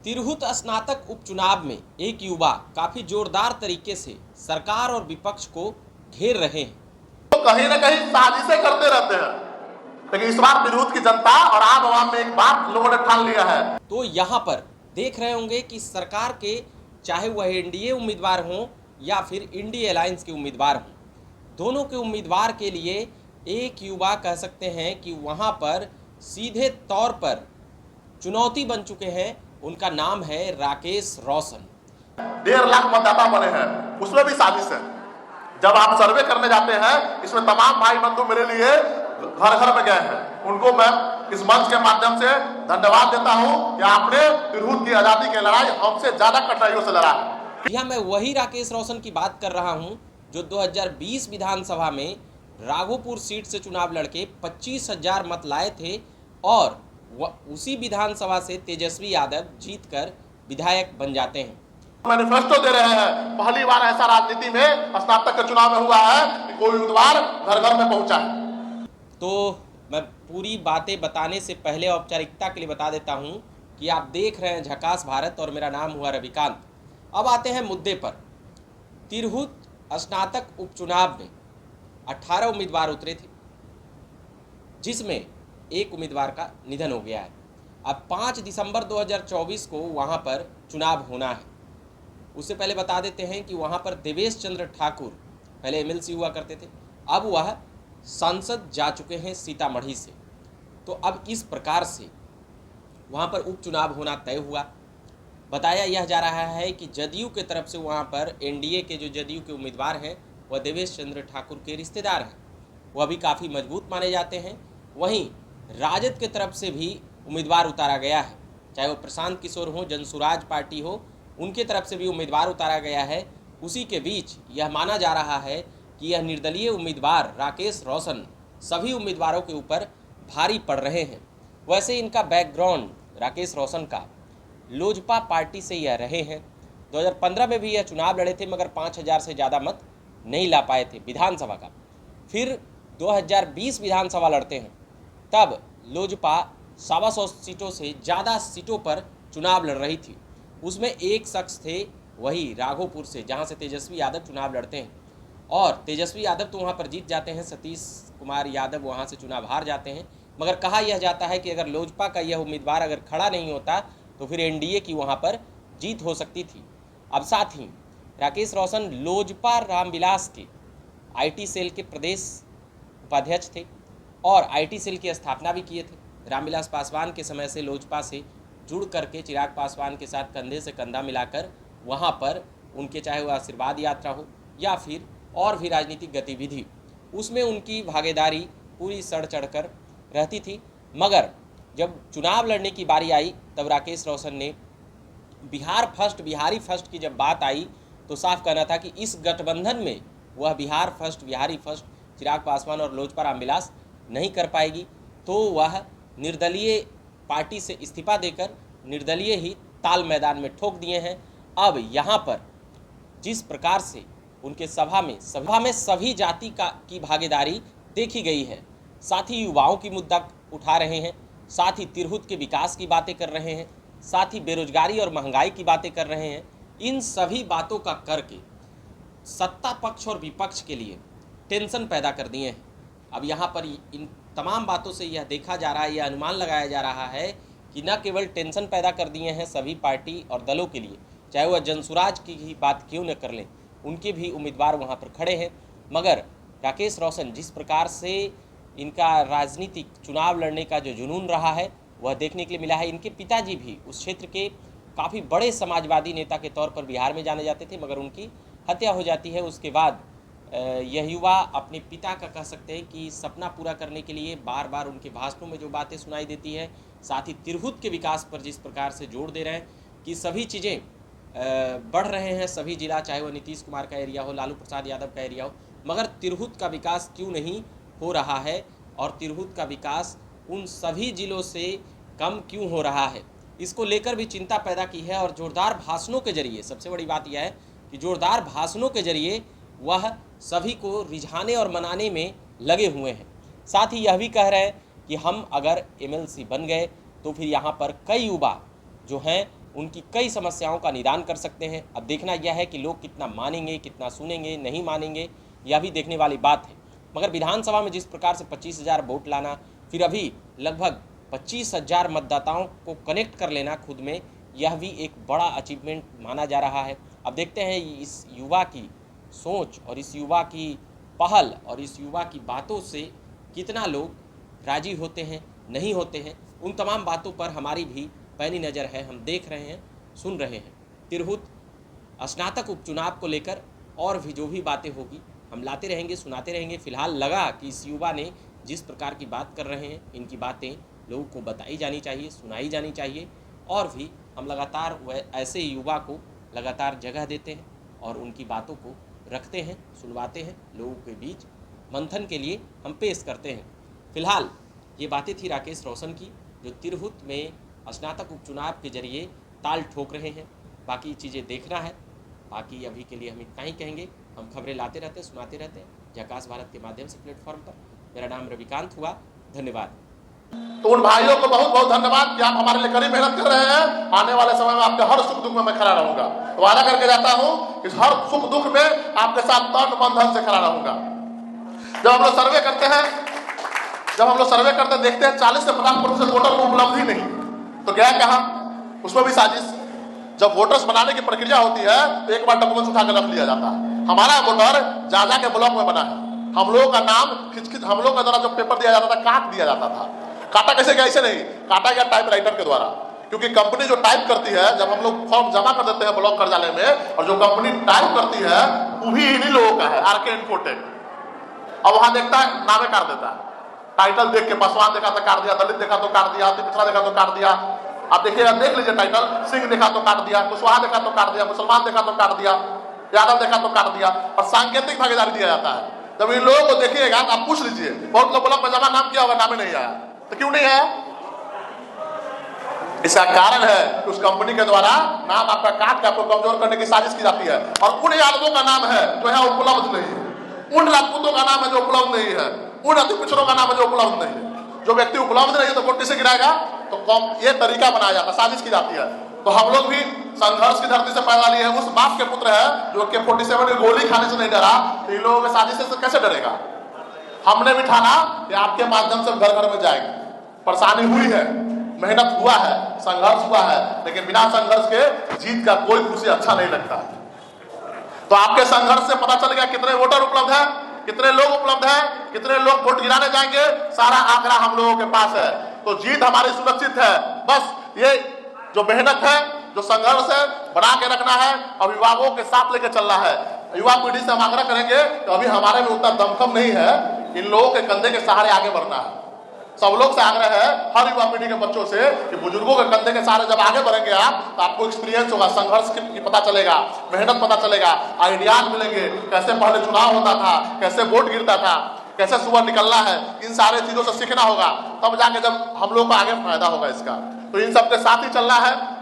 तिरहुत स्नातक उपचुनाव में एक युवा काफी जोरदार तरीके से सरकार और विपक्ष को घेर रहे हैं। तो कहीं ना कहीं साजिशें करते रहते हैं, लेकिन इस बार तिरहुत की जनता और आम आवाम में एक बात लोगों ने ठान लिया है। तो यहाँ पर देख रहे होंगे कि सरकार के चाहे वह एनडीए उम्मीदवार हों या फिर इंडिया अलायंस के उम्मीदवार हों, दोनों के उम्मीदवार के लिए एक युवा कह सकते हैं कि वहाँ पर सीधे तौर पर चुनौती बन चुके हैं। उनका नाम है राकेश रोशन। 1.5 लाख मतदाता बने हैं, उसमें भी साजिश है। जब आप सर्वे करने जाते हैं, इसमें तमाम भाई बंधु मेरे लिए घर घर में गए हैं। उनको मैं इस मंच के माध्यम से धन्यवाद देता हूं कि आपने तिरहुत की आजादी की लड़ाई हमसे ज्यादा कठिनाइयों से लड़ा है। यह मैं वही राकेश रोशन की बात कर रहा हूं जो 2020 विधानसभा में राघोपुर सीट से चुनाव लड़के 25,000 मत लाए थे और उसी विधानसभा से तेजस्वी यादव जीतकर विधायक बन जाते हैं। मैनिफेस्टो दे रहे हैं। पहली बार ऐसा राजनीति में स्नातक के चुनाव में हुआ है कि कोई उम्मीदवार घर घर में पहुंचा है। तो मैं पूरी बातें बताने से पहले औपचारिकता के लिए बता देता हूं कि आप देख रहे हैं झकास भारत और मेरा नाम हुआ रविकांत। अब आते हैं मुद्दे पर। तिरहुत स्नातक उपचुनाव में 18 उम्मीदवार उतरे थे, जिसमें एक उम्मीदवार का निधन हो गया है। अब 5 दिसंबर 2024 को वहां पर चुनाव होना है। उससे पहले बता देते हैं कि वहां पर देवेश चंद्र ठाकुर पहले एमएलसी हुआ करते थे, अब वह सांसद जा चुके हैं सीतामढ़ी से। तो अब इस प्रकार से वहां पर उपचुनाव होना तय हुआ। बताया यह जा रहा है कि जदयू के तरफ से वहां पर एनडीए के जो जदयू के उम्मीदवार हैं वह देवेश चंद्र ठाकुर के रिश्तेदार हैं, वह भी काफ़ी मजबूत माने जाते हैं। वहीं राजद के तरफ से भी उम्मीदवार उतारा गया है, चाहे वो प्रशांत किशोर हो, जनसुराज पार्टी हो, उनके तरफ से भी उम्मीदवार उतारा गया है। उसी के बीच यह माना जा रहा है कि यह निर्दलीय उम्मीदवार राकेश रोशन सभी उम्मीदवारों के ऊपर भारी पड़ रहे हैं। वैसे इनका बैकग्राउंड राकेश रोशन का लोजपा पार्टी से यह रहे हैं। 2015 में भी यह चुनाव लड़े थे, मगर 5,000 से ज़्यादा मत नहीं ला पाए थे विधानसभा का। फिर 2020 विधानसभा लड़ते हैं, तब लोजपा 125 सीटों से ज़्यादा सीटों पर चुनाव लड़ रही थी। उसमें एक शख्स थे वही राघोपुर से, जहां से तेजस्वी यादव चुनाव लड़ते हैं और तेजस्वी यादव तो वहां पर जीत जाते हैं, सतीश कुमार यादव वहां से चुनाव हार जाते हैं। मगर कहा यह जाता है कि अगर लोजपा का यह उम्मीदवार अगर खड़ा नहीं होता तो फिर एनडीए की वहां पर जीत हो सकती थी। अब साथ ही राकेश रोशन लोजपा रामविलास के आईटी सेल के प्रदेश उपाध्यक्ष थे और आईटी सेल की स्थापना भी किए थे। रामविलास पासवान के समय से लोजपा से जुड़ करके चिराग पासवान के साथ कंधे से कंधा मिलाकर वहाँ पर उनके चाहे वह आशीर्वाद यात्रा हो या फिर और भी राजनीतिक गतिविधि, उसमें उनकी भागीदारी पूरी सड़ चढ़कर रहती थी। मगर जब चुनाव लड़ने की बारी आई तब राकेश रोशन ने बिहारी फर्स्ट की जब बात आई तो साफ कहना था कि इस गठबंधन में वह बिहारी फर्स्ट चिराग पासवान और लोजपा रामविलास नहीं कर पाएगी, तो वह निर्दलीय पार्टी से इस्तीफा देकर निर्दलीय ही ताल मैदान में ठोक दिए हैं। अब यहाँ पर जिस प्रकार से उनके सभा में सभी जाति की भागीदारी देखी गई है, साथ ही युवाओं की मुद्दा उठा रहे हैं, साथ ही तिरहुत के विकास की बातें कर रहे हैं, साथ ही बेरोजगारी और महंगाई की बातें कर रहे हैं। इन सभी बातों का करके सत्ता पक्ष और विपक्ष के लिए टेंशन पैदा कर दिए हैं। अब यहाँ पर इन तमाम बातों से यह देखा जा रहा है, यह अनुमान लगाया जा रहा है कि न केवल टेंशन पैदा कर दिए हैं सभी पार्टी और दलों के लिए, चाहे वह जनसुराज की ही बात क्यों न कर लें, उनके भी उम्मीदवार वहाँ पर खड़े हैं। मगर राकेश रोशन जिस प्रकार से इनका राजनीतिक चुनाव लड़ने का जो जुनून रहा है वह देखने के लिए मिला है। इनके पिताजी भी उस क्षेत्र के काफ़ी बड़े समाजवादी नेता के तौर पर बिहार में जाने जाते थे, मगर उनकी हत्या हो जाती है। उसके बाद यह युवा अपने पिता का कह सकते हैं कि सपना पूरा करने के लिए बार बार उनके भाषणों में जो बातें सुनाई देती है, साथ ही तिरहुत के विकास पर जिस प्रकार से जोर दे रहे हैं कि सभी चीज़ें बढ़ रहे हैं, सभी जिला चाहे वह नीतीश कुमार का एरिया हो, लालू प्रसाद यादव का एरिया हो, मगर तिरहुत का विकास क्यों नहीं हो रहा है और तिरहुत का विकास उन सभी जिलों से कम क्यों हो रहा है, इसको लेकर भी चिंता पैदा की है। और जोरदार भाषणों के जरिए, सबसे बड़ी बात यह है कि जोरदार भाषणों के जरिए वह सभी को रिझाने और मनाने में लगे हुए हैं। साथ ही यह भी कह रहे हैं कि हम अगर एमएलसी बन गए तो फिर यहाँ पर कई युवा जो हैं उनकी कई समस्याओं का निदान कर सकते हैं। अब देखना यह है कि लोग कितना मानेंगे, कितना सुनेंगे, नहीं मानेंगे, यह भी देखने वाली बात है। मगर विधानसभा में जिस प्रकार से 25,000 वोट लाना, फिर अभी लगभग 25,000 मतदाताओं को कनेक्ट कर लेना खुद में, यह भी एक बड़ा अचीवमेंट माना जा रहा है। अब देखते हैं इस युवा की सोच और इस युवा की पहल और इस युवा की बातों से कितना लोग राजी होते हैं, नहीं होते हैं। उन तमाम बातों पर हमारी भी पैनी नज़र है, हम देख रहे हैं, सुन रहे हैं। तिरहुत स्नातक उपचुनाव को लेकर और भी जो भी बातें होगी हम लाते रहेंगे, सुनाते रहेंगे। फिलहाल लगा कि इस युवा ने जिस प्रकार की बात कर रहे हैं, इनकी बातें लोगों को बताई जानी चाहिए, सुनाई जानी चाहिए, और भी हम लगातार वह ऐसे युवा को लगातार जगह देते हैं और उनकी बातों को रखते हैं, सुनवाते हैं, लोगों के बीच मंथन के लिए हम पेश करते हैं। फिलहाल ये बातें थी राकेश रोशन की, जो तिरहुत में स्नातक उपचुनाव के जरिए ताल ठोक रहे हैं। बाकी चीज़ें देखना है, बाकी अभी के लिए हम इतना ही कहेंगे। हम खबरें लाते रहते, सुनाते रहते हैं झकास भारत के माध्यम से प्लेटफॉर्म पर। मेरा नाम रविकांत हुआ, धन्यवाद। तो उन भाइयों को बहुत बहुत धन्यवाद कि आप हमारे लिए कड़ी मेहनत कर रहे हैं। आने वाले समय में आपके हर सुख दुख में मैं खड़ा रहूंगा, वादा करके जाता हूं कि हर सुख दुख में आपके साथ तन मन धन से खड़ा रहूंगा। जब हम लोग सर्वे करते हैं देखते हैं 40 से 50% वोटर को उपलब्धि नहीं, तो गया कहां? उसमें भी साजिश। जब वोटर्स बनाने की प्रक्रिया होती है तो एक बार डॉक्यूमेंट्स उठा कर रख लिया जाता है। हमारा वोटर जाजा के ब्लॉक में बना है, हम लोगों का नाम खिचखिच, हम लोग का द्वारा जो पेपर दिया जाता था काट दिया जाता था। काटा कैसे गया? ऐसे नहीं, काटा गया टाइपराइटर के द्वारा, क्योंकि कंपनी जो टाइप करती है, जब हम लोग फॉर्म जमा कर देते हैं ब्लॉक कार्यालय में, और जो कंपनी टाइप करती है वो भी इन्हीं लोगों का है, आरके इन्फोटेक। अब वहां देखता है, नामे काट देता है, टाइटल देख के। पासवान देखा तो काट दिया, दलित देखा तो काट दिया, पिछड़ा देखा तो काट दिया। आप देखिएगा, देख लीजिए टाइटल, सिंह देखा तो काट दिया, कुशवाहा देखा तो काट दिया, मुसलमान देखा तो काट दिया, यादव देखा तो काट दिया, और सांकेतिक भागीदारी दिया जाता है। जब इन लोगों को देखिएगा तो आप पूछ लीजिए, बहुत लोग ब्लॉक में जमा नाम किया होगा, नाम नहीं आया, तो क्यों नहीं आया? इसका कारण है कि उस कंपनी के द्वारा नाम आपका काट के आपको कमजोर करने की साजिश की जाती है। और उन यादवों का नाम है जो यहाँ उपलब्ध नहीं है, उन राजपूतों का नाम है जो उपलब्ध नहीं है, उन अति पिछड़ों का नाम है जो उपलब्ध नहीं है। जो व्यक्ति उपलब्ध नहीं है तो वोट किसे गिराएगा? तो ये तरीका बनाया जाता है, साजिश की जाती है। तो हम लोग भी संघर्ष की धरती से पैदा लिए हैं, उस बाप के पुत्र है जो AK-47 की गोली खाने से नहीं डरा, तो इन लोगों के साजिश से कैसे डरेगा? हमने भी ठाना कि आपके माध्यम से घर घर में जाएंगे। परेशानी हुई है, मेहनत हुआ है, संघर्ष हुआ है, लेकिन बिना संघर्ष के जीत का कोई खुशी अच्छा नहीं लगता है। तो आपके संघर्ष से पता चल गया कितने वोटर उपलब्ध है, कितने लोग उपलब्ध है, कितने लोग वोट गिराने जाएंगे, सारा आंकड़ा हम लोगों के पास है। तो जीत हमारी सुरक्षित है। बस ये जो मेहनत है, जो संघर्ष है, बना के रखना है, अभिभावकों के साथ लेकर चलना है। युवा पीढ़ी से हम आग्रह करेंगे कि अभी हमारे में उतना दमखम नहीं है, इन लोगों के कंधे के सहारे आगे बढ़ना है। सब लोग से आग्रह है, हर युवा पीढ़ी के बच्चों से, कि बुजुर्गों के कंधे के सहारे जब आगे बढ़ेंगे आप, तो आपको एक्सपीरियंस होगा, संघर्ष की पता चलेगा, मेहनत पता चलेगा, आइडियाज मिलेंगे, कैसे पहले चुनाव होता था, कैसे वोट गिरता था, कैसे सुबह निकलना है, इन सारे चीजों से सीखना होगा। तब जाके जब हम लोग को आगे फायदा होगा इसका। तो इन सबके साथ ही चलना है।